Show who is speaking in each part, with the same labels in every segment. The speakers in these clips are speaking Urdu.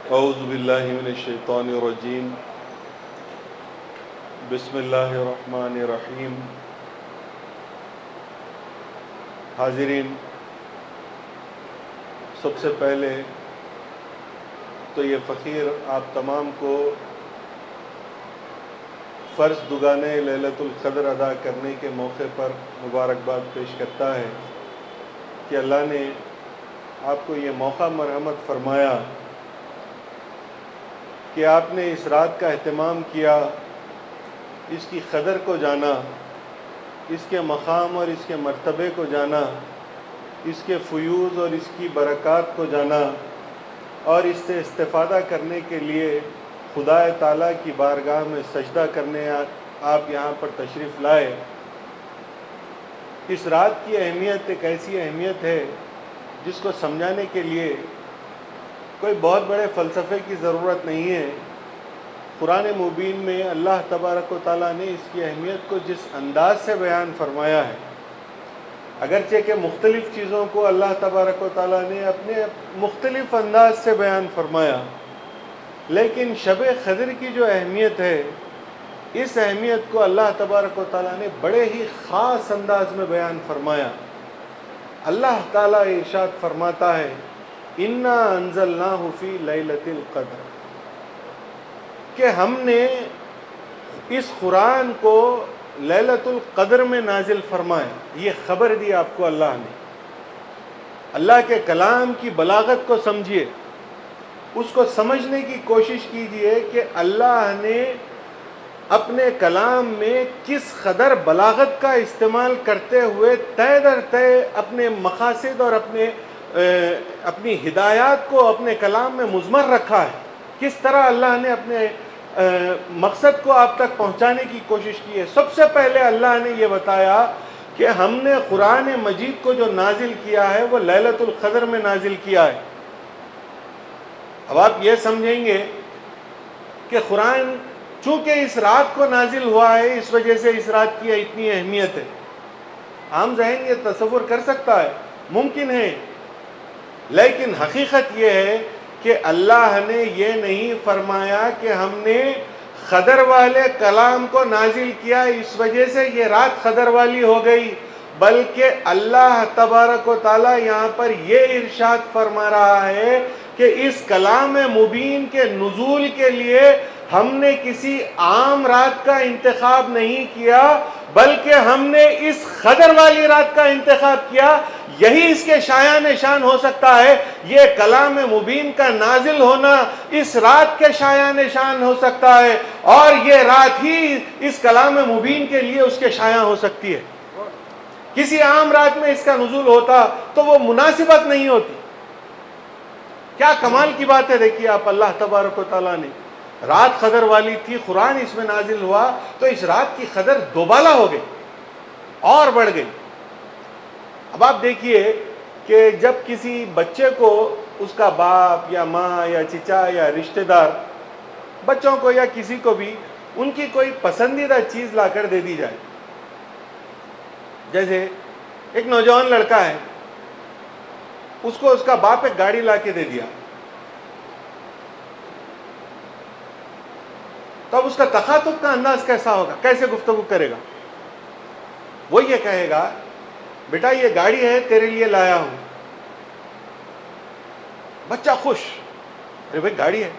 Speaker 1: اعوذ باللہ من الشیطان الرجیم بسم اللہ الرحمن الرحیم۔ حاضرین، سب سے پہلے تو یہ فقیر آپ تمام کو فرض دگانے لیلۃ القدر ادا کرنے کے موقع پر مبارکباد پیش کرتا ہے کہ اللہ نے آپ کو یہ موقع مرحمت فرمایا کہ آپ نے اس رات کا اہتمام کیا، اس کی قدر کو جانا، اس کے مقام اور اس کے مرتبے کو جانا، اس کے فیوض اور اس کی برکات کو جانا، اور اس سے استفادہ کرنے کے لیے خدا تعالیٰ کی بارگاہ میں سجدہ کرنے آپ یہاں پر تشریف لائے۔ اس رات کی اہمیت ایک ایسی اہمیت ہے جس کو سمجھانے کے لیے کوئی بہت بڑے فلسفے کی ضرورت نہیں ہے۔ قرآن مبین میں اللہ تبارک و تعالیٰ نے اس کی اہمیت کو جس انداز سے بیان فرمایا ہے، اگرچہ کہ مختلف چیزوں کو اللہ تبارک و تعالیٰ نے اپنے مختلف انداز سے بیان فرمایا، لیکن شب قدر کی جو اہمیت ہے، اس اہمیت کو اللہ تبارک و تعالیٰ نے بڑے ہی خاص انداز میں بیان فرمایا۔ اللہ تعالیٰ ارشاد فرماتا ہے اِنَّا أَنزَلْنَاهُ فِي لَيْلَةِ الْقَدْرِ، کہ ہم نے اس قرآن کو لیلۃ القدر میں نازل فرمایا۔ یہ خبر دی آپ کو اللہ نے۔ اللہ کے کلام کی بلاغت کو سمجھیے، اس کو سمجھنے کی کوشش کیجئے کہ اللہ نے اپنے کلام میں کس قدر بلاغت کا استعمال کرتے ہوئے تہ در تہ اپنے مقاصد اور اپنی ہدایات کو اپنے کلام میں مضمر رکھا ہے، کس طرح اللہ نے اپنے مقصد کو آپ تک پہنچانے کی کوشش کی ہے۔ سب سے پہلے اللہ نے یہ بتایا کہ ہم نے قرآن مجید کو جو نازل کیا ہے وہ لیلۃ القدر میں نازل کیا ہے۔ اب آپ یہ سمجھیں گے کہ قرآن چونکہ اس رات کو نازل ہوا ہے، اس وجہ سے اس رات کی اتنی اہمیت ہے۔ عام ذہن یہ تصور کر سکتا ہے، ممکن ہے، لیکن حقیقت یہ ہے کہ اللہ نے یہ نہیں فرمایا کہ ہم نے قدر والے کلام کو نازل کیا اس وجہ سے یہ رات قدر والی ہو گئی، بلکہ اللہ تبارک و تعالیٰ یہاں پر یہ ارشاد فرما رہا ہے کہ اس کلام مبین کے نزول کے لیے ہم نے کسی عام رات کا انتخاب نہیں کیا، بلکہ ہم نے اس قدر والی رات کا انتخاب کیا۔ یہی اس کے شایان شان ہو سکتا ہے، یہ کلام مبین کا نازل ہونا اس رات کے شایان شان ہو سکتا ہے، اور یہ رات ہی اس کلام مبین کے لیے اس کے شایان ہو سکتی ہے۔ کسی عام رات میں اس کا نزول ہوتا تو وہ مناسبت نہیں ہوتی۔ کیا کمال کی بات ہے، دیکھیے آپ، اللہ تبارک و تعالیٰ نے رات قدر والی تھی، قرآن اس میں نازل ہوا تو اس رات کی قدر دوبالا ہو گئی اور بڑھ گئی۔ اب آپ دیکھیے کہ جب کسی بچے کو اس کا باپ یا ماں یا چچا یا رشتہ دار بچوں کو یا کسی کو بھی ان کی کوئی پسندیدہ چیز لا کر دے دی جائے، جیسے ایک نوجوان لڑکا ہے، اس کو اس کا باپ ایک گاڑی لا کے دے دیا، تو اب اس کا تخاطب کا انداز کیسا ہوگا، کیسے گفتگو کرے گا؟ وہ یہ کہے گا بیٹا یہ گاڑی ہے تیرے لیے لایا ہوں۔ بچہ خوش، ارے بھائی گاڑی ہے،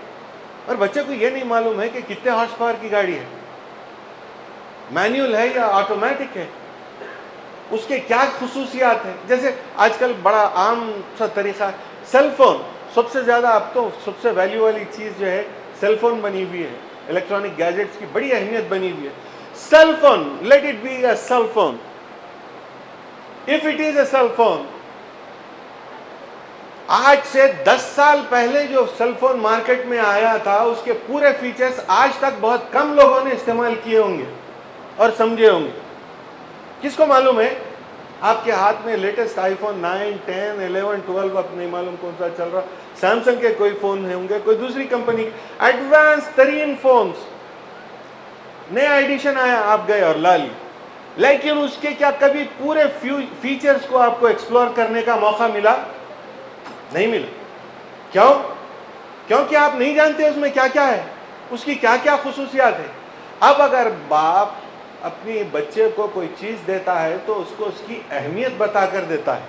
Speaker 1: اور بچے کو یہ نہیں معلوم ہے کہ کتنے ہارس پاور کی گاڑی ہے، مینیول ہے یا آٹومیٹک ہے، اس کے کیا خصوصیات ہیں۔ جیسے آج کل بڑا عام سا طریقہ ہے، سیل فون، سب سے زیادہ اب تو سب سے ویلیو والی چیز جو ہے سیل فون بنی ہوئی ہے، الیکٹرانک گیجٹس کی بڑی اہمیت بنی ہوئی ہے۔ Cell phone, let it be a cell phone, if it is a cell phone۔ آج سے 10 سال پہلے جو سیل فون مارکیٹ میں آیا تھا اس کے پورے فیچرز آج تک بہت کم لوگوں نے استعمال کیے ہوں گے اور سمجھے ہوں گے۔ کس کو معلوم ہے آپ کے ہاتھ میں لیٹسٹ آئی فون 9, 10, 11, 12 اب نہیں معلوم کون سا چل رہا، سیمسنگ کے کوئی فون ہوں گے، کوئی دوسری کمپنی، ایڈوانس ترین فونز، نیا ایڈیشن آیا آپ گئے اور لا لی، لیکن اس کے کیا کبھی پورے فیچرز کو آپ کو ایکسپلور کرنے کا موقع ملا؟ نہیں ملا۔ کیوں؟ کیونکہ آپ نہیں جانتے اس میں کیا کیا ہے، اس کی کیا کیا خصوصیات ہیں۔ اب اگر باپ اپنی بچے کو کوئی چیز دیتا ہے تو اس کو اس کی اہمیت بتا کر دیتا ہے،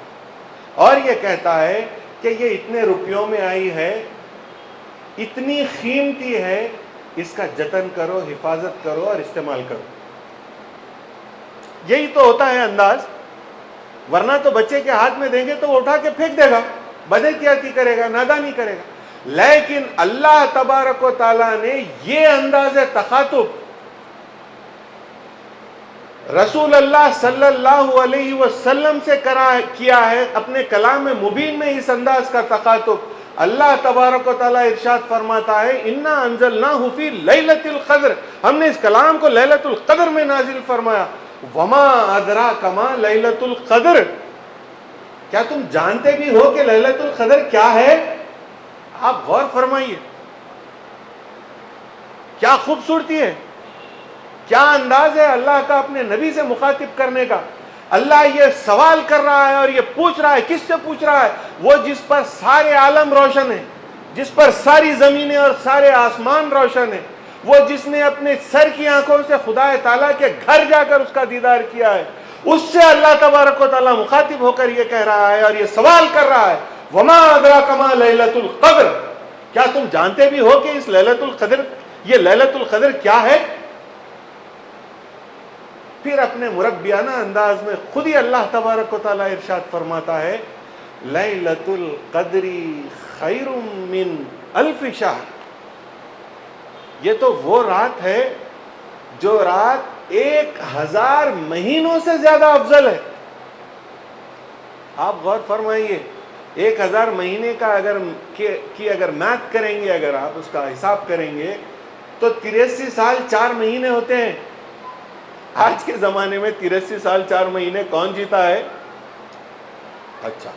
Speaker 1: اور یہ کہتا ہے کہ یہ اتنے روپیوں میں آئی ہے، اتنی قیمتی ہے، اس کا جتن کرو، حفاظت کرو اور استعمال کرو۔ یہی تو ہوتا ہے انداز، ورنہ تو بچے کے ہاتھ میں دیں گے تو وہ اٹھا کے پھینک دے گا، بداحتیاطی کرے گا، نادانی کرے گا۔ لیکن اللہ تبارک و تعالیٰ نے یہ انداز تخاطب رسول اللہ صلی اللہ علیہ وسلم سے کیا ہے اپنے کلام مبین میں، اس انداز کا تخاطب۔ اللہ تبارک و تعالیٰ ارشاد فرماتا ہے اِنَّا أَنزَلْنَاهُ فِي لَيْلَةِ الْقَدْرِ، ہم نے اس کلام کو لیلۃ القدر میں نازل فرمایا۔ وَمَا أَدْرَاكَ مَا لَيْلَةُ الْقَدْرِ، کیا تم جانتے بھی ہو کہ لیلۃ القدر کیا ہے؟ آپ غور فرمائیے، کیا خوبصورتی ہے، کیا انداز ہے اللہ کا اپنے نبی سے مخاطب کرنے کا۔ اللہ یہ سوال کر رہا ہے اور یہ پوچھ رہا ہے، کس سے پوچھ رہا ہے؟ وہ جس پر سارے عالم روشن ہیں، جس پر ساری زمینیں اور سارے آسمان روشن ہیں، وہ جس نے اپنے سر کی آنکھوں سے خدا تعالیٰ کے گھر جا کر اس کا دیدار کیا ہے، اس سے اللہ تبارک و تعالیٰ مخاطب ہو کر یہ کہہ رہا ہے اور یہ سوال کر رہا ہے وَمَا أَدْرَاكَ مَا لَيْلَةُ الْقَدْرِ، کیا تم جانتے بھی ہو کہ اس لیلۃ القدر، یہ لیلۃ القدر کیا ہے؟ پھر اپنے مربیانہ انداز میں خود ہی اللہ تبارک و تعالیٰ ارشاد فرماتا ہے لیلۃ القدر خیر من الف شہر، یہ تو وہ رات ہے جو رات 1000 مہینوں سے زیادہ افضل ہے۔ آپ غور فرمائیے، 1000 مہینے کا اگر میتھ کریں گے، اگر آپ اس کا حساب کریں گے تو 83 سال 4 مہینے ہوتے ہیں۔ آج کے زمانے میں 83 سال 4 مہینے کون جیتا ہے؟ اچھا،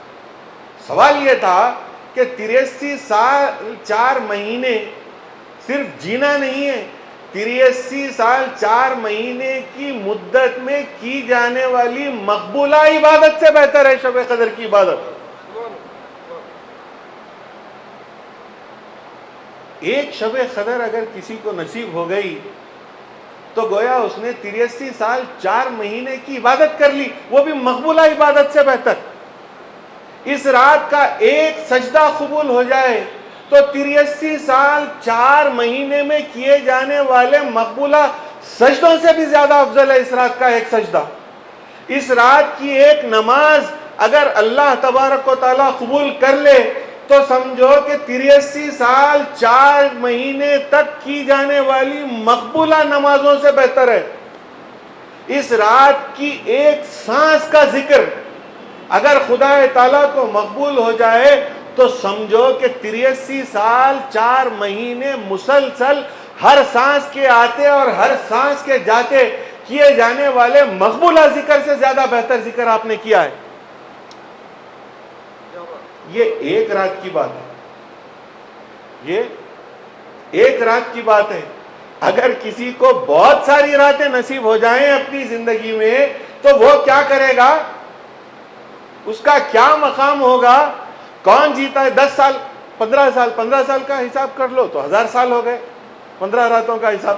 Speaker 1: سوال یہ تھا کہ 83 سال 4 مہینے صرف جینا نہیں ہے، 83 سال 4 مہینے کی مدت میں کی جانے والی مقبولہ عبادت سے بہتر ہے شب قدر کی عبادت۔ ایک شب قدر اگر کسی کو نصیب ہو گئی تو گویا اس نے 83 سال 4 مہینے کی عبادت کر لی، وہ بھی مقبولہ عبادت سے بہتر۔ اس رات کا ایک سجدہ قبول ہو جائے تو 83 سال 4 مہینے میں کیے جانے والے مقبولہ سجدوں سے بھی زیادہ افضل ہے اس رات کا ایک سجدہ۔ اس رات کی ایک نماز اگر اللہ تبارک و تعالیٰ قبول کر لے تو سمجھو کہ 83 سال 4 مہینے تک کی جانے والی مقبولہ نمازوں سے بہتر ہے۔ اس رات کی ایک سانس کا ذکر اگر خدا تعالیٰ کو مقبول ہو جائے تو سمجھو کہ 83 سال 4 مہینے مسلسل ہر سانس کے آتے اور ہر سانس کے جاتے کیے جانے والے مقبولہ ذکر سے زیادہ بہتر ذکر آپ نے کیا ہے۔ یہ ایک رات کی بات ہے، یہ ایک رات کی بات ہے۔ اگر کسی کو بہت ساری راتیں نصیب ہو جائیں اپنی زندگی میں تو وہ کیا کرے گا، اس کا کیا مقام ہوگا؟ کون جیتا ہے 10 سال 15 سال 15 سال کا حساب کر لو تو 1000 سال ہو گئے، 15 راتوں کا حساب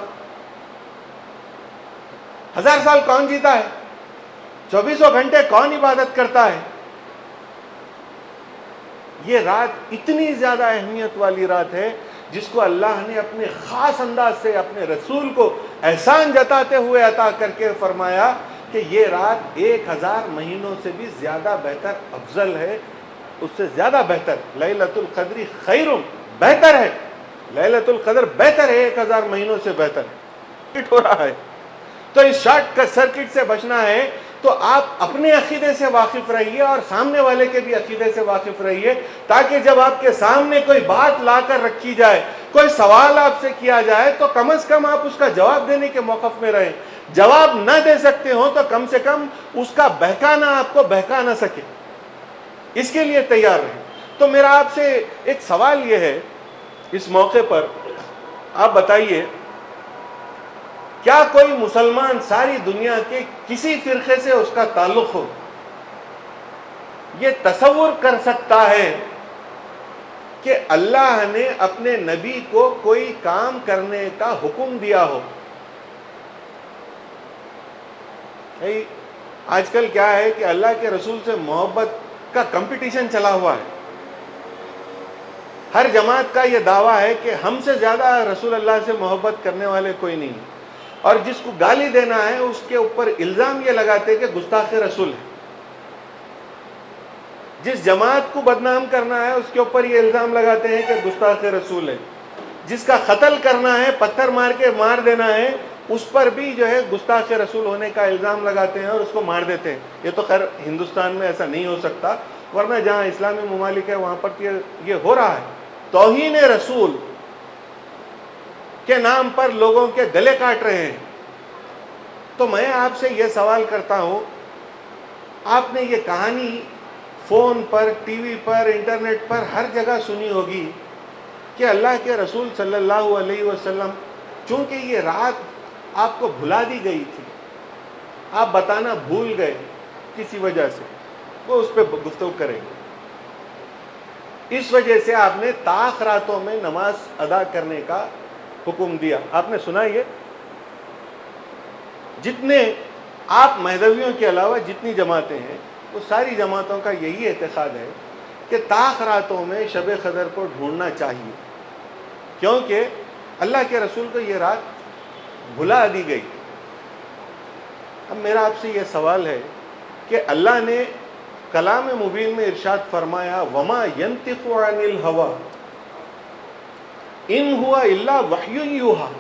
Speaker 1: 1000 سال کون جیتا ہے؟ 24 گھنٹے کون عبادت کرتا ہے؟ یہ رات اتنی زیادہ اہمیت والی رات ہے جس کو اللہ نے اپنے خاص انداز سے اپنے رسول کو احسان جتاتے ہوئے عطا کر کے فرمایا کہ یہ رات 1000 مہینوں سے بھی زیادہ بہتر، افضل ہے، اس سے زیادہ بہتر۔ لیلۃ القدر خیر، بہتر ہے، لیلۃ القدر بہتر ہے، 1000 مہینوں سے بہتر ہے۔ ہو رہا ہے تو اس شارٹ سرکٹ سے بچنا ہے تو آپ اپنے عقیدے سے واقف رہیے اور سامنے والے کے بھی عقیدے سے واقف رہیے، تاکہ جب آپ کے سامنے کوئی بات لا کر رکھی جائے، کوئی سوال آپ سے کیا جائے تو کم از کم آپ اس کا جواب دینے کے موقف میں رہیں۔ جواب نہ دے سکتے ہوں تو کم سے کم اس کا بہکانا آپ کو بہکا نہ سکے، اس کے لیے تیار رہیں۔ تو میرا آپ سے ایک سوال یہ ہے اس موقع پر، آپ بتائیے کیا کوئی مسلمان ساری دنیا کے کسی فرقے سے اس کا تعلق ہو یہ تصور کر سکتا ہے کہ اللہ نے اپنے نبی کو کوئی کام کرنے کا حکم دیا ہو. آج کل کیا ہے کہ اللہ کے رسول سے محبت کا کمپٹیشن چلا ہوا ہے. ہر جماعت کا یہ دعویٰ ہے کہ ہم سے زیادہ رسول اللہ سے محبت کرنے والے کوئی نہیں، اور جس کو گالی دینا ہے اس کے اوپر الزام یہ لگاتے ہیں کہ گستاخ رسول ہے. جس جماعت کو بدنام کرنا ہے اس کے اوپر یہ الزام لگاتے ہیں کہ گستاخ رسول ہے. جس کا قتل کرنا ہے، پتھر مار کے مار دینا ہے، اس پر بھی جو ہے گستاخ رسول ہونے کا الزام لگاتے ہیں اور اس کو مار دیتے ہیں. یہ تو خیر ہندوستان میں ایسا نہیں ہو سکتا، ورنہ جہاں اسلامی ممالک ہے وہاں پر یہ ہو رہا ہے. توہین رسول کے نام پر لوگوں کے گلے کاٹ رہے ہیں. تو میں آپ سے یہ سوال کرتا ہوں، آپ نے یہ کہانی فون پر، ٹی وی پر، انٹرنیٹ پر ہر جگہ سنی ہوگی کہ اللہ کے رسول صلی اللہ علیہ وسلم، چونکہ یہ رات آپ کو بھلا دی گئی تھی، آپ بتانا بھول گئے کسی وجہ سے، وہ اس پہ گفتگو کریں گے. اس وجہ سے آپ نے طاق راتوں میں نماز ادا کرنے کا حکم دیا. آپ نے سنا یہ؟ جتنے آپ مہدویوں کے علاوہ جتنی جماعتیں ہیں وہ ساری جماعتوں کا یہی اعتقاد ہے کہ طاق راتوں میں شب قدر کو ڈھونڈنا چاہیے، کیونکہ اللہ کے رسول کو یہ رات بھلا دی گئی. اب میرا آپ سے یہ سوال ہے کہ اللہ نے کلام مبین میں ارشاد فرمایا وما ينطق عن الهوى ان هو الا وحی یوحی.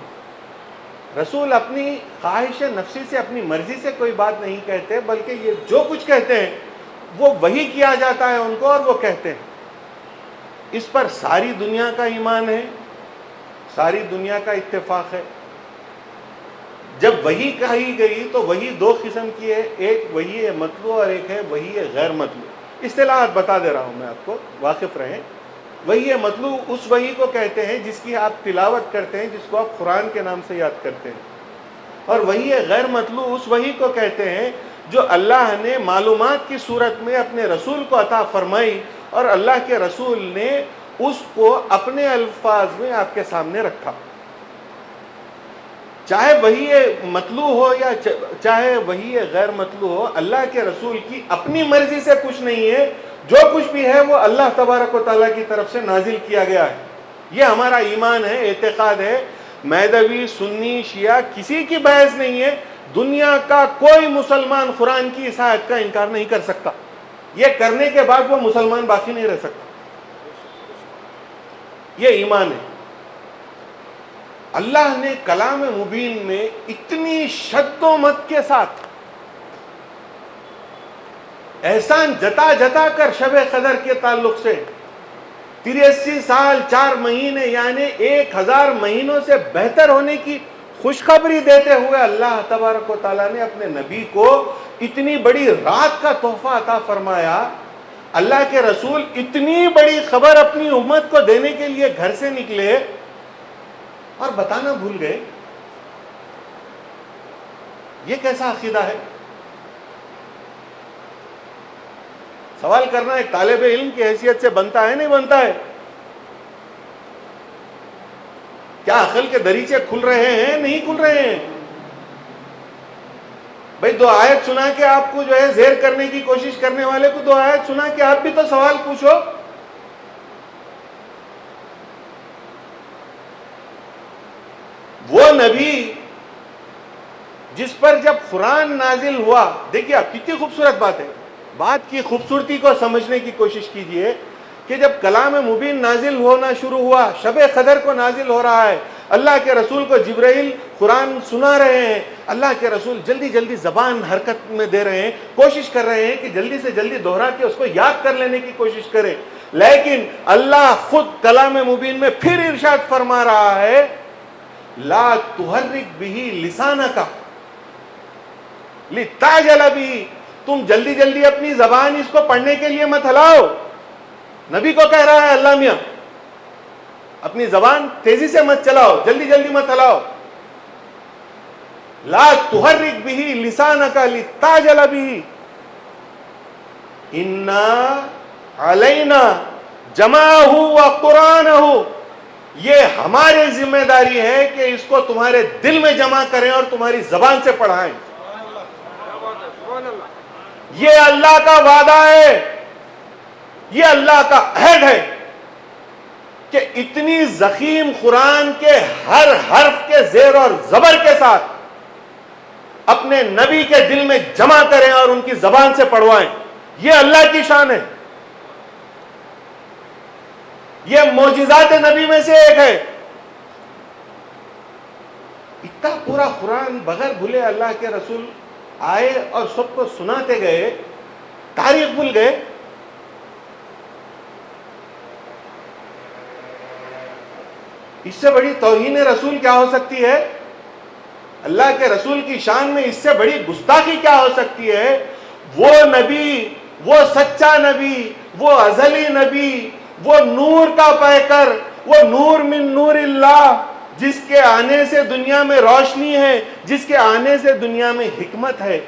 Speaker 1: رسول اپنی خواہش نفسی سے، اپنی مرضی سے کوئی بات نہیں کہتے، بلکہ یہ جو کچھ کہتے ہیں وہ وحی کیا جاتا ہے ان کو اور وہ کہتے ہیں. اس پر ساری دنیا کا ایمان ہے، ساری دنیا کا اتفاق ہے. جب وحی کہی گئی تو وحی دو قسم کی ہے، ایک وحی مطلوع اور ایک ہے وحی غیر مطلوع. اصطلاحات بتا دے رہا ہوں میں آپ کو، واقف رہیں. وحی مطلوع اس وحی کو کہتے ہیں جس کی آپ تلاوت کرتے ہیں، جس کو آپ قرآن کے نام سے یاد کرتے ہیں. اور وحی غیر مطلوع اس وحی کو کہتے ہیں جو اللہ نے معلومات کی صورت میں اپنے رسول کو عطا فرمائی اور اللہ کے رسول نے اس کو اپنے الفاظ میں آپ کے سامنے رکھا. چاہے وحی مطلوع ہو یا چاہے وحی غیر مطلوع ہو، اللہ کے رسول کی اپنی مرضی سے کچھ نہیں ہے. جو کچھ بھی ہے وہ اللہ تبارک و تعالیٰ کی طرف سے نازل کیا گیا ہے. یہ ہمارا ایمان ہے، اعتقاد ہے. مہدوی، سنی، شیعہ کسی کی بحث نہیں ہے. دنیا کا کوئی مسلمان قرآن کی اس آیت کا انکار نہیں کر سکتا. یہ کرنے کے بعد وہ مسلمان باقی نہیں رہ سکتا. یہ ایمان ہے. اللہ نے کلام مبین میں اتنی شد و مت کے ساتھ احسان جتا جتا کر شب قدر کے تعلق سے 83 سال 4 مہینے یعنی 1000 مہینوں سے بہتر ہونے کی خوشخبری دیتے ہوئے اللہ تبارک و تعالیٰ نے اپنے نبی کو اتنی بڑی رات کا تحفہ عطا فرمایا. اللہ کے رسول اتنی بڑی خبر اپنی امت کو دینے کے لیے گھر سے نکلے اور بتانا بھول گئے. یہ کیسا عقیدہ ہے؟ سوال کرنا ایک طالب علم کی حیثیت سے بنتا ہے نہیں بنتا ہے؟ کیا عقل کے دریچے کھل رہے ہیں نہیں کھل رہے ہیں؟ بھئی 2 آیت سنا کے آپ کو جو ہے زیر کرنے کی کوشش کرنے والے کو 2 آیت سنا کے آپ بھی تو سوال پوچھو. وہ نبی جس پر جب قرآن نازل ہوا، دیکھیے آپ کتنی خوبصورت بات ہے. بات کی خوبصورتی کو سمجھنے کی کوشش کیجئے کہ جب کلام مبین نازل ہونا شروع ہوا، شب قدر کو نازل ہو رہا ہے، اللہ کے رسول کو جبرائیل قرآن سنا رہے ہیں، اللہ کے رسول جلدی جلدی زبان حرکت میں دے رہے ہیں، کوشش کر رہے ہیں کہ جلدی سے جلدی دہرا کے اس کو یاد کر لینے کی کوشش کریں. لیکن اللہ خود کلام مبین میں پھر ارشاد فرما رہا ہے لا تحرک به لسانک لتعجل به. تم جلدی جلدی اپنی زبان اس کو پڑھنے کے لیے مت ہلاؤ. نبی کو کہہ رہا ہے اللہ میاں اپنی زبان تیزی سے مت چلاؤ، جلدی جلدی مت ہلاؤ. لا تحرک به لسانک لتعجل به انا علینا جمعہ و قرآنہ، یہ ہماری ذمہ داری ہے کہ اس کو تمہارے دل میں جمع کریں اور تمہاری زبان سے پڑھائیں. یہ اللہ کا وعدہ ہے، یہ اللہ کا عہد ہے کہ اتنی ضخیم قرآن کے ہر حرف کے زیر اور زبر کے ساتھ اپنے نبی کے دل میں جمع کریں اور ان کی زبان سے پڑھوائیں. یہ اللہ کی شان ہے، یہ معجزات نبی میں سے ایک ہے. اتنا پورا قرآن بغیر بھولے اللہ کے رسول آئے اور سب کو سناتے گئے، تاریخ بھول گئے. اس سے بڑی توہین رسول کیا ہو سکتی ہے؟ اللہ کے رسول کی شان میں اس سے بڑی گستاخی کیا ہو سکتی ہے؟ وہ نبی، وہ سچا نبی، وہ ازلی نبی، وہ نور کا پیکر، وہ نور من نور اللہ، جس کے آنے سے دنیا میں روشنی ہے، جس کے آنے سے دنیا میں حکمت ہے،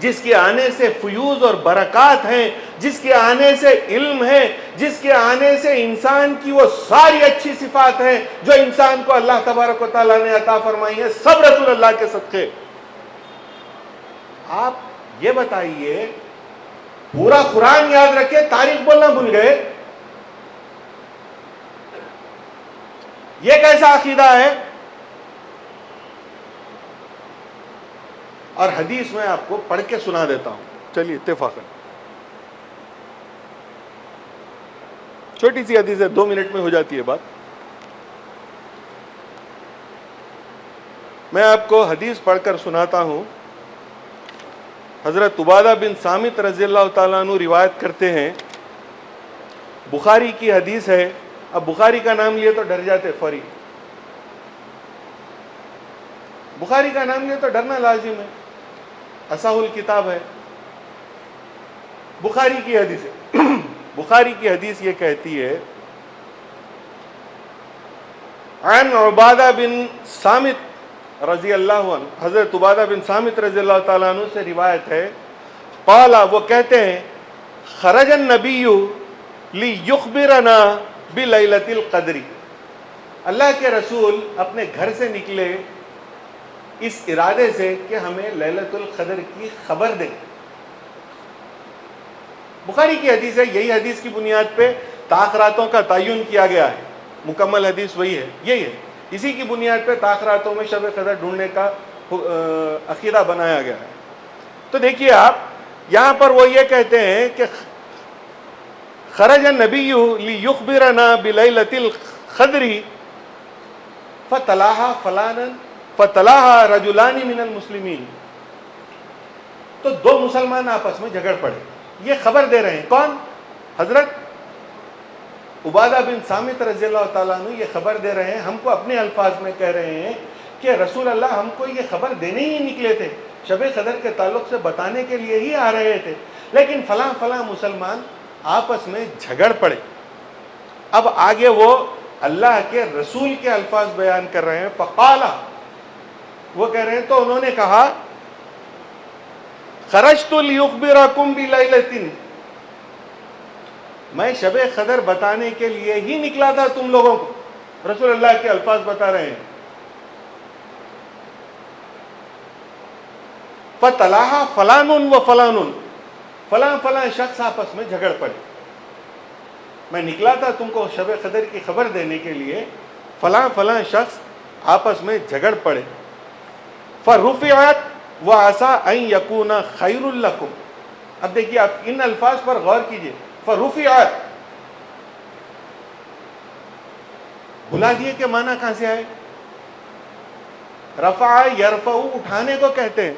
Speaker 1: جس کے آنے سے فیوز اور برکات ہیں، جس کے آنے سے علم ہے، جس کے آنے سے انسان کی وہ ساری اچھی صفات ہیں جو انسان کو اللہ تبارک و تعالیٰ نے عطا فرمائی ہے، سب رسول اللہ کے صدقے. آپ یہ بتائیے، پورا قرآن یاد رکھے، تاریخ بولنا بھول گئے. یہ کیسا عقیدہ ہے؟ اور حدیث میں آپ کو پڑھ کے سنا دیتا ہوں، چلیے اتفاقاً. چھوٹی سی حدیث ہے، 2 منٹ میں ہو جاتی ہے بات. میں آپ کو حدیث پڑھ کر سناتا ہوں. حضرت عبادہ بن صامت رضی اللہ تعالیٰ عنہ روایت کرتے ہیں، بخاری کی حدیث ہے. اب بخاری کا نام لیے تو ڈر جاتے فوری، بخاری کا نام لیے تو ڈرنا لازم ہے، اصح الکتاب ہے. بخاری کی حدیث ہے. بخاری کی حدیث یہ کہتی ہے، عن عبادہ بن صامت رضی اللہ عنہ، حضرت عبادہ بن صامت رضی اللہ تعالیٰ عنہ سے روایت ہے، قال، وہ کہتے ہیں، خرج النبی لیخبرنا بلیلۃ القدر، اللہ کے رسول اپنے گھر سے نکلے اس ارادے سے کہ ہمیں لیلۃ القدر کی خبر دیں. بخاری کی حدیث ہے، یہی حدیث کی بنیاد پہ تاخراتوں کا تعین کیا گیا ہے. مکمل حدیث وہی ہے، یہی ہے، اسی کی بنیاد پہ تاخراتوں میں شب قدر ڈھونڈنے کا عقیدہ بنایا گیا ہے. تو دیکھیے آپ، یہاں پر وہ یہ کہتے ہیں کہ خرج النبی لیخبرنا بلیلۃ القدر فتلاها رجلان من المسلمین. تو 2 مسلمان آپس میں جھگڑ پڑے، یہ خبر دے رہے ہیں. کون؟ حضرت عبادہ بن صامت رضی اللہ تعالیٰ عنہ یہ خبر دے رہے ہیں، ہم کو اپنے الفاظ میں کہہ رہے ہیں کہ رسول اللہ ہم کو یہ خبر دینے ہی نکلے تھے، شب قدر کے تعلق سے بتانے کے لیے ہی آ رہے تھے، لیکن فلاں فلاں مسلمان آپس میں جھگڑ پڑے. اب آگے وہ اللہ کے رسول کے الفاظ بیان کر رہے ہیں. فقالا، وہ کہہ رہے ہیں تو انہوں نے کہا، خرجت لیخبرکم بلیلۃ، میں شب قدر بتانے کے لیے ہی نکلا تھا تم لوگوں کو. رسول اللہ کے الفاظ بتا رہے ہیں. فتلاها فلان و فلان، فلاں فلاں شخص آپس میں جھگڑ پڑے. میں نکلا تھا تم کو شب قدر کی خبر دینے کے لیے، فلاں فلاں شخص آپس میں جھگڑ پڑے. فرفعت وعسى ان يكون خیر لکم. اب دیکھیے آپ ان الفاظ پر غور کیجئے. فرفعت، بھلا دیے کہ معنی کہاں سے آئے؟ رفع یرفع اٹھانے کو کہتے ہیں.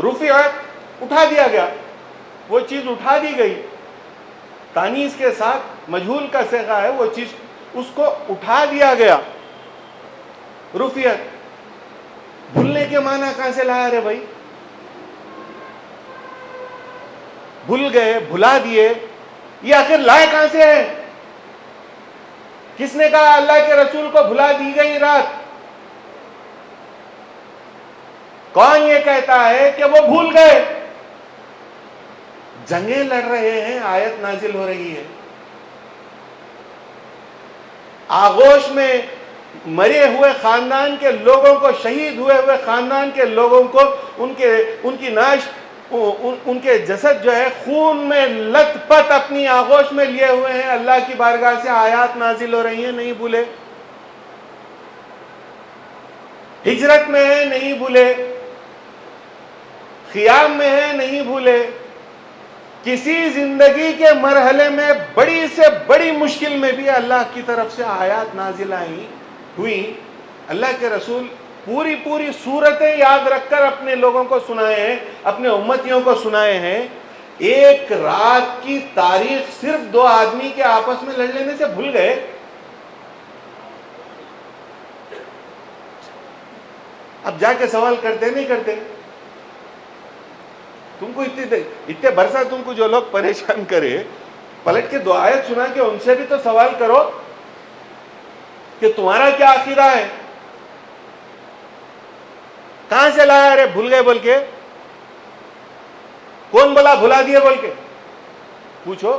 Speaker 1: رفعت اٹھا دیا گیا، وہ چیز اٹھا دی گئی. تانیث کے ساتھ مجہول کا صیغہ ہے، وہ چیز اس کو اٹھا دیا گیا. رفعت، بھولنے کے معنی کہاں سے لایا رے بھائی؟ بھول گئے، بھلا دیے، یہ آخر لائے کہاں سے ہے؟ کس نے کہا اللہ کے رسول کو بھلا دی گئی رات؟ کون یہ کہتا ہے کہ وہ بھول گئے؟ جنگیں لڑ رہے ہیں، آیت نازل ہو رہی ہے. آغوش میں مرے ہوئے خاندان کے لوگوں کو، شہید ہوئے خاندان کے لوگوں کو، ان کی نعش، ان کے جسد جو ہے خون میں لت پت اپنی آغوش میں لیے ہوئے ہیں. اللہ کی بارگاہ سے آیات نازل ہو رہی ہیں، نہیں بھولے. ہجرت میں ہے، نہیں بھولے. خیام میں ہے، نہیں بھولے. کسی زندگی کے مرحلے میں بڑی سے بڑی مشکل میں بھی اللہ کی طرف سے آیات نازل ہوئی. اللہ کے رسول پوری صورتیں یاد رکھ کر اپنے لوگوں کو سنائے ہیں، اپنے امتیوں کو سنائے ہیں. ایک رات کی تاریخ صرف 2 آدمی کے آپس میں لڑ لینے سے بھول گئے. اب جا کے سوال کرتے نہیں کرتے. تم کو اتنے برسہ تم کو جو لوگ پریشان کرے، پلٹ کے 2 آیت سنا کے ان سے بھی تو سوال کرو کہ تمہارا کیا عقیدہ ہے. کہاں سے لایا رے بھول گئے بول کے؟ کون بولا بھلا دیے بول کے؟ پوچھو.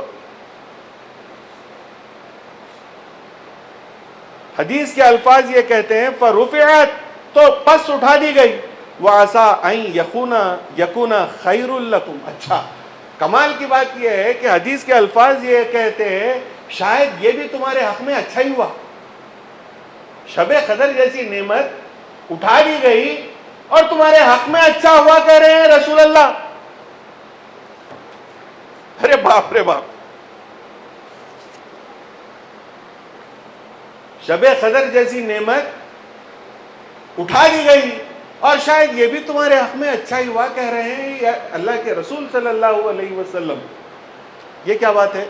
Speaker 1: حدیث کے الفاظ یہ کہتے ہیں فَرُفِعَتْ، تو پس اٹھا دی گئی. وَعَسَىٰ أَن يَكُونَ خَيْرٌ لَكُمْ. اچھا، کمال کی بات یہ ہے کہ حدیث کے الفاظ یہ کہتے ہیں شاید یہ بھی تمہارے حق میں اچھا ہی ہوا. شب قدر جیسی نعمت اٹھا دی گئی اور تمہارے حق میں اچھا ہوا کہہ رہے ہیں رسول اللہ. ارے باپ رے باپ. شب قدر جیسی نعمت اٹھا دی گئی اور شاید یہ بھی تمہارے حق میں اچھا ہی ہوا کہہ رہے ہیں یا اللہ کے رسول صلی اللہ علیہ وسلم. یہ کیا بات ہے؟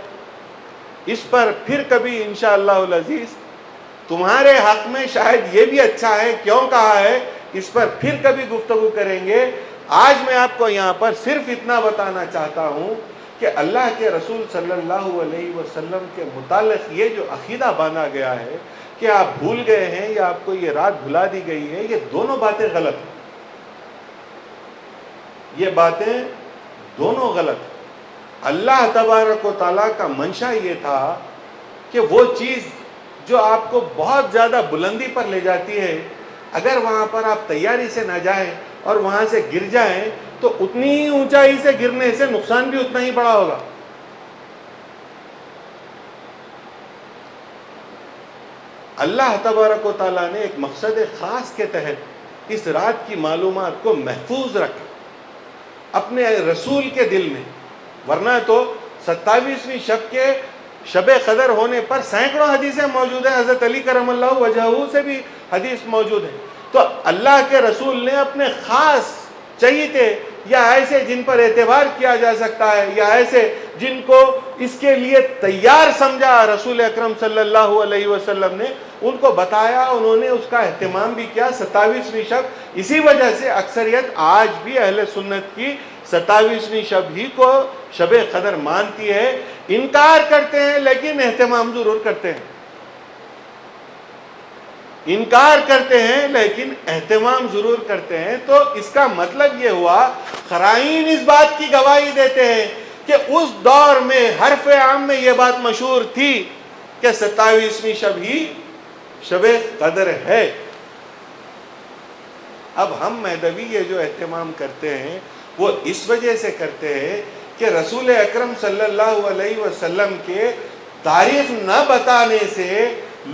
Speaker 1: اس پر پھر کبھی انشاءاللہ العزیز تمہارے حق میں شاید یہ بھی اچھا ہے کیوں کہا ہے، اس پر پھر کبھی گفتگو کریں گے. آج میں آپ کو یہاں پر صرف اتنا بتانا چاہتا ہوں کہ اللہ کے رسول صلی اللہ علیہ وسلم کے متعلق یہ جو عقیدہ باندھا گیا ہے کہ آپ بھول گئے ہیں یا آپ کو یہ رات بھلا دی گئی ہے، یہ دونوں باتیں غلط ہیں. یہ باتیں دونوں غلط ہیں. اللہ تبارک و تعالیٰ کا منشا یہ تھا کہ وہ چیز جو آپ کو بہت زیادہ بلندی پر لے جاتی ہے، اگر وہاں پر آپ تیاری سے نہ جائیں اور وہاں سے گر جائیں تو اتنی ہی اونچائی سے گرنے سے نقصان بھی اتنا ہی بڑا ہوگا. اللہ تبارک و تعالیٰ نے ایک مقصد خاص کے تحت اس رات کی معلومات کو محفوظ رکھا اپنے رسول کے دل میں. ورنہ تو 27ویں شب کے شب قدر ہونے پر سینکڑوں حدیثیں موجود ہیں. حضرت علی کرم اللہ وجہہ سے بھی حدیث موجود ہے. تو اللہ کے رسول نے اپنے خاص چہیتے یا ایسے جن پر اعتبار کیا جا سکتا ہے یا ایسے جن کو اس کے لیے تیار سمجھا رسول اکرم صلی اللہ علیہ وسلم نے، ان کو بتایا، انہوں نے اس کا اہتمام بھی کیا. 27ویں شب اسی وجہ سے اکثریت آج بھی اہل سنت کی 27ویں شب ہی کو شب قدر مانتی ہے. انکار کرتے ہیں لیکن اہتمام ضرور کرتے ہیں. انکار کرتے ہیں لیکن اہتمام ضرور کرتے ہیں. تو اس کا مطلب یہ ہوا، قرائن اس بات کی گواہی دیتے ہیں کہ اس دور میں حرف عام میں یہ بات مشہور تھی کہ 27ویں شب ہی شب قدر ہے. اب ہم مہدوی یہ جو اہتمام کرتے ہیں وہ اس وجہ سے کرتے ہیں کہ رسول اکرم صلی اللہ علیہ وسلم کے تاریخ نہ بتانے سے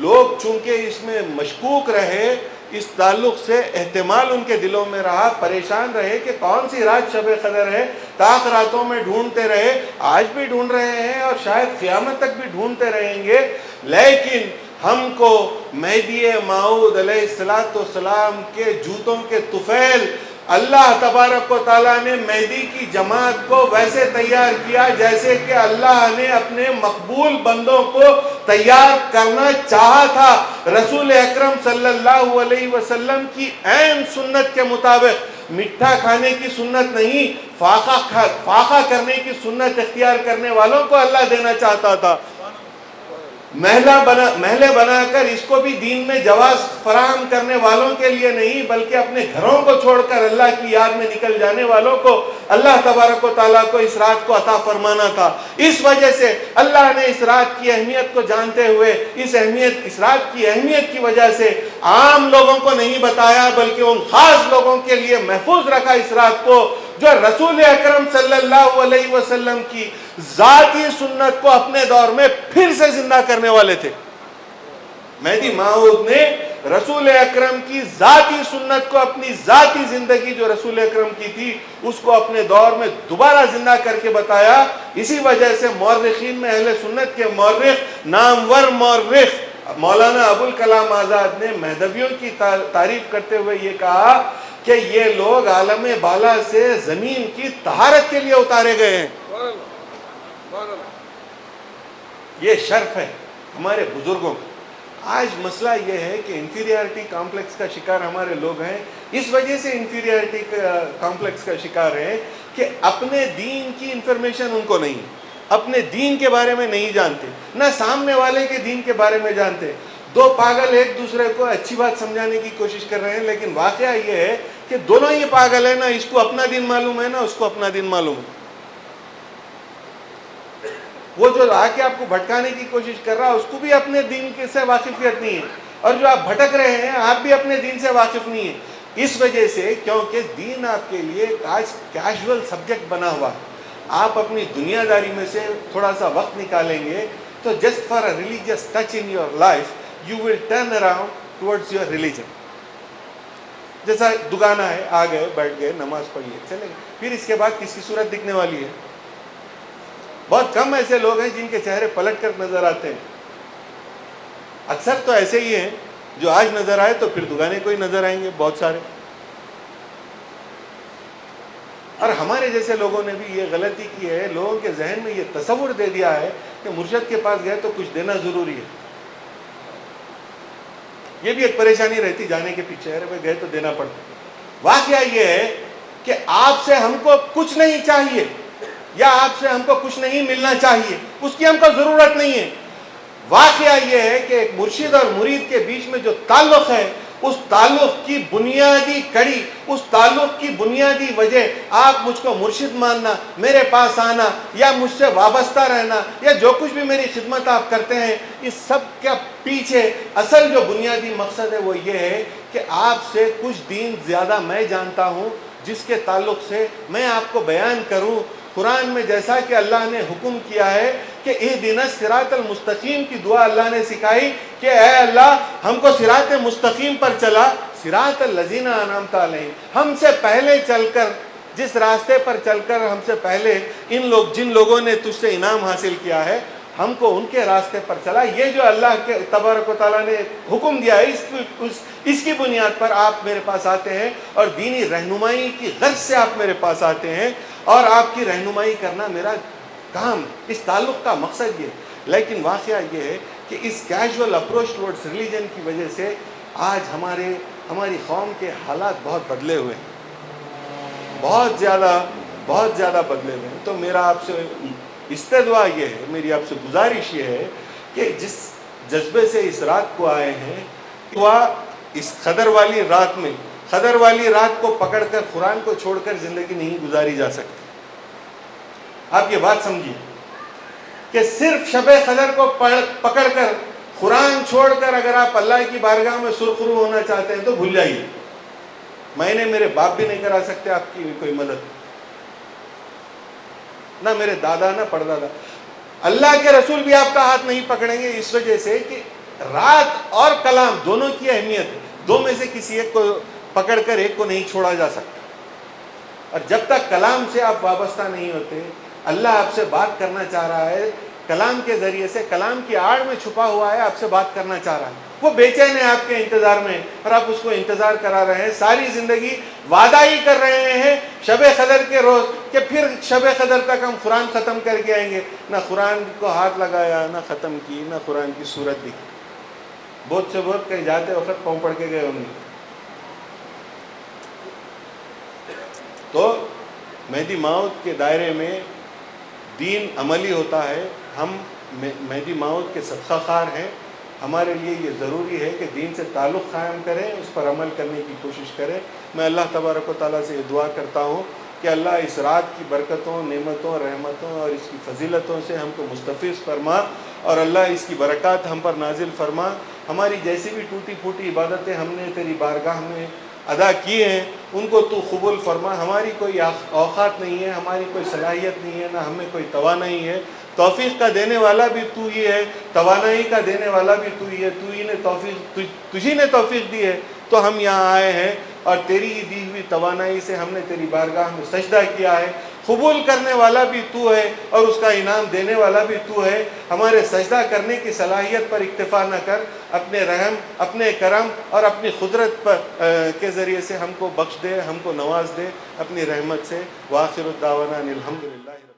Speaker 1: لوگ چونکہ اس میں مشکوک رہے، اس تعلق سے احتمال ان کے دلوں میں رہا، پریشان رہے کہ کون سی رات شب قدر ہے. طاق راتوں میں ڈھونڈتے رہے، آج بھی ڈھونڈ رہے ہیں اور شاید قیامت تک بھی ڈھونڈتے رہیں گے. لیکن ہم کو مہدی موعود علیہ السلام کے جوتوں کے طفیل اللہ تبارک و تعالیٰ نے مہدی کی جماعت کو ویسے تیار کیا جیسے کہ اللہ نے اپنے مقبول بندوں کو تیار کرنا چاہا تھا. رسول اکرم صلی اللہ علیہ وسلم کی عین سنت کے مطابق، میٹھا کھانے کی سنت نہیں، فاقہ کرنے کی سنت اختیار کرنے والوں کو اللہ دینا چاہتا تھا. محلے بنا کر اس کو بھی دین میں جواز فراہم کرنے والوں کے لیے نہیں بلکہ اپنے گھروں کو چھوڑ کر اللہ کی یاد میں نکل جانے والوں کو اللہ تبارک و تعالیٰ کو اس رات کو عطا فرمانا تھا. اس وجہ سے اللہ نے اس رات کی اہمیت کو جانتے ہوئے اس رات کی اہمیت کی وجہ سے عام لوگوں کو نہیں بتایا بلکہ ان خاص لوگوں کے لیے محفوظ رکھا اس رات کو جو رسول اکرم صلی اللہ علیہ وسلم کی ذاتی سنت کو اپنے دور میں پھر سے زندہ کرنے والے تھے. مہدی موعود نے رسول اکرم کی ذاتی سنت کو اپنی ذاتی زندگی جو رسول اکرم کی تھی اس کو اپنے دور میں دوبارہ زندہ کر کے بتایا. اسی وجہ سے مورخین میں اہل سنت کے مورخ نامور مورخ مولانا ابوالکلام آزاد نے مہدویوں کی تعریف کرتے ہوئے یہ کہا کہ یہ لوگ عالم بالا سے زمین کی طہارت کے لیے اتارے گئے ہیں. یہ شرف ہے ہمارے بزرگوں کا. آج مسئلہ یہ ہے کہ انفیریارٹی کمپلیکس کا شکار ہمارے لوگ ہیں. اس وجہ سے انفیریارٹی کمپلیکس کا شکار ہیں کہ اپنے دین کی انفارمیشن ان کو نہیں، اپنے دین کے بارے میں نہیں جانتے، نہ سامنے والے کے دین کے بارے میں جانتے. دو پاگل ایک دوسرے کو اچھی بات سمجھانے کی کوشش کر رہے ہیں لیکن واقعہ یہ ہے کہ دونوں ہی پاگل ہیں. نہ اس کو اپنا دین معلوم ہے نہ اس کو اپنا دین معلوم ہے. وہ جو آ کے آپ کو بھٹکانے کی کوشش کر رہا ہے اس کو بھی اپنے دین سے واقفیت نہیں ہے، اور جو آپ بھٹک رہے ہیں آپ بھی اپنے دین سے واقف نہیں ہیں. اس وجہ سے کیونکہ دین آپ کے لیے آج کیجول سبجیکٹ بنا ہوا ہے. آپ اپنی دنیا داری میں سے تھوڑا سا وقت نکالیں گے تو just for a religious touch in your life you will turn around towards your religion. جیسا دکانہ ہے، آ گئے بیٹھ گئے نماز پڑھیے چلے گئے، پھر اس کے بعد کس کی صورت دکھنے والی ہے؟ بہت کم ایسے لوگ ہیں جن کے چہرے پلٹ کر نظر آتے ہیں. اکثر تو ایسے ہی ہیں جو آج نظر آئے تو پھر دکانے کو ہی نظر آئیں گے بہت سارے. اور ہمارے جیسے لوگوں نے بھی یہ غلطی کی ہے، لوگوں کے ذہن میں یہ تصور دے دیا ہے کہ مرشد کے پاس گئے تو کچھ دینا ضروری ہے. یہ بھی ایک پریشانی رہتی جانے کے پیچھے، ارے گئے تو دینا پڑتا. واقعہ یہ ہے کہ آپ سے ہم کو کچھ نہیں چاہیے یا آپ سے ہم کو کچھ نہیں ملنا چاہیے، اس کی ہم کو ضرورت نہیں ہے. واقعہ یہ ہے کہ ایک مرشد اور مرید کے بیچ میں جو تعلق ہے اس تعلق کی بنیادی کڑی، اس تعلق کی بنیادی وجہ آپ مجھ کو مرشد ماننا، میرے پاس آنا یا مجھ سے وابستہ رہنا یا جو کچھ بھی میری خدمت آپ کرتے ہیں، اس سب کے پیچھے اصل جو بنیادی مقصد ہے وہ یہ ہے کہ آپ سے کچھ دین زیادہ میں جانتا ہوں جس کے تعلق سے میں آپ کو بیان کروں. قرآن میں جیسا کہ اللہ نے حکم کیا ہے کہ اہدنا الصراط المستقیم کی دعا اللہ نے سکھائی کہ اے اللہ ہم کو صراط مستقیم پر چلا، صراط الذین انعمت علیہم، ہم سے پہلے چل کر جس راستے پر چل کر ہم سے پہلے جن لوگوں نے تجھ سے انعام حاصل کیا ہے ہم کو ان کے راستے پر چلا. یہ جو اللہ کے تبارک و تعالیٰ نے حکم دیا ہے اس کی بنیاد پر آپ میرے پاس آتے ہیں اور دینی رہنمائی کی غرض سے آپ میرے پاس آتے ہیں اور آپ کی رہنمائی کرنا میرا کام، اس تعلق کا مقصد یہ. لیکن واقعہ یہ ہے کہ اس کیجول اپروچ ٹورڈز ریلیجن کی وجہ سے آج ہماری قوم کے حالات بہت بدلے ہوئے ہیں، بہت زیادہ بدلے ہوئے ہیں. تو میرا آپ سے استدعا یہ ہے، میری آپ سے گزارش یہ ہے کہ جس جذبے سے اس رات کو آئے ہیں وہ اس قدر والی رات کو پکڑ کر قرآن کو چھوڑ کر زندگی نہیں گزاری جا سکتی. آپ یہ بات سمجھیے کہ صرف شب قدر کو پکڑ کر قرآن چھوڑ کر اگر آپ اللہ کی بارگاہ میں سرخرو ہونا چاہتے ہیں تو بھول جائیے. میں نے میرے باپ بھی نہیں کرا سکتے آپ کی کوئی مدد، نہ میرے دادا نہ پردادا. اللہ کے رسول بھی آپ کا ہاتھ نہیں پکڑیں گے، اس وجہ سے کہ رات اور کلام دونوں کی اہمیت ہے. دو میں سے کسی ایک کو پکڑ کر ایک کو نہیں چھوڑا جا سکتا. اور جب تک کلام سے آپ وابستہ نہیں ہوتے، اللہ آپ سے بات کرنا چاہ رہا ہے کلام کے ذریعے سے، کلام کی آڑ میں چھپا ہوا ہے، آپ سے بات کرنا چاہ رہا ہے. وہ بے چین ہے آپ کے انتظار میں اور آپ اس کو انتظار کرا رہے ہیں. ساری زندگی وعدہ ہی کر رہے ہیں شب قدر کے روز کہ پھر شب قدر تک ہم قرآن ختم کر کے آئیں گے. نہ قرآن کو ہاتھ لگایا، نہ ختم کی، نہ قرآن کی صورت دیکھی. بہت سے بہت کہیں جاتے وقت پاؤں پڑ کے گئے ہوں گے. تو مہدی موعود کے دائرے میں دین عملی ہوتا ہے، ہم مہدی موعود کے صدقہ خار ہیں. ہمارے لیے یہ ضروری ہے کہ دین سے تعلق قائم کریں، اس پر عمل کرنے کی کوشش کریں. میں اللہ تبارک و تعالیٰ سے یہ دعا کرتا ہوں کہ اللہ اس رات کی برکتوں، نعمتوں، رحمتوں اور اس کی فضیلتوں سے ہم کو مستفیض فرما، اور اللہ اس کی برکات ہم پر نازل فرما. ہماری جیسی بھی ٹوٹی پھوٹی عبادتیں ہم نے تیری بارگاہ میں ادا کی ہیں ان کو تو قبول فرما. ہماری کوئی اوقات نہیں ہے، ہماری کوئی صلاحیت نہیں ہے، نہ ہمیں کوئی توانائی ہے. توفیق کا دینے والا بھی تو ہی ہے، توانائی کا دینے والا بھی تو ہی ہے. تجھی نے توفیق دی ہے تو ہم یہاں آئے ہیں، اور تیری ہی دی ہوئی توانائی سے ہم نے تیری بارگاہ میں سجدہ کیا ہے. قبول کرنے والا بھی تو ہے اور اس کا انعام دینے والا بھی تو ہے. ہمارے سجدہ کرنے کی صلاحیت پر اکتفا نہ کر، اپنے رحم، اپنے کرم اور اپنی قدرت پر کے ذریعے سے ہم کو بخش دے، ہم کو نواز دے اپنی رحمت سے. وآخر الدعوانا الحمدللہ.